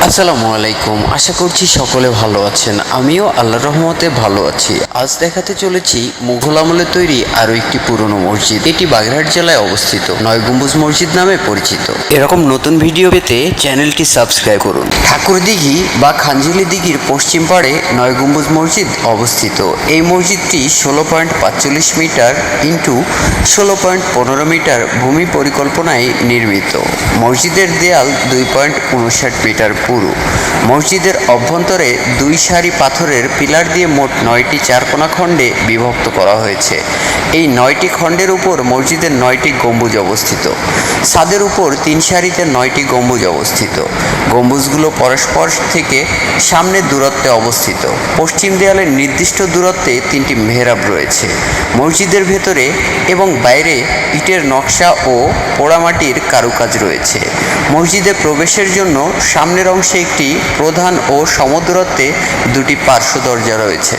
আসসালামু আলাইকুম। আশা করছি সকলে ভালো আছেন। আমিও আল্লাহর রহমতে ভালো আছি। আজ দেখাতে চলেছি মুঘল আমলে তৈরি আরও একটি পুরনো মসজিদ। এটি বাগেরহাট জেলায় অবস্থিত, নয় গম্বুজ মসজিদ নামে পরিচিত। এরকম নতুন ভিডিও পেতে চ্যানেলটি সাবস্ক্রাইব করুন। ঠাকুরদিঘি বা খানঝিলি দিঘির পশ্চিম পাড়ে নয় গম্বুজ মসজিদ অবস্থিত। এই মসজিদটি 16.45 মিটার ইন্টু 16.15 মিটার ভূমি পরিকল্পনায় নির্মিত। মসজিদের দেয়াল 2.59 মিটার পুরু। মসজিদের অভ্যন্তরে দুই সারি পাথরের পিলার দিয়ে মোট 9টি চারকোনা খণ্ডে বিভক্ত করা হয়েছে। এই 9টি খণ্ডের উপর মসজিদের 9টি গম্বুজ অবস্থিত। ছাদের উপর 3 সারিতে 9টি গম্বুজ অবস্থিত। গম্বুজগুলো পরস্পর থেকে সামনের দূরত্বে অবস্থিত। পশ্চিম দেয়ালের নির্দিষ্ট দূরত্বে 3টি মেহরাব রয়েছে। মসজিদের ভেতরে এবং বাইরে ইটের নকশা ও পোড়ামাটির কারুকাজ রয়েছে। মসজিদে প্রবেশের জন্য সামনের অংশে একটি প্রধান ও সমদূরত্বে দুটি পার্শ্ব দরজা রয়েছে।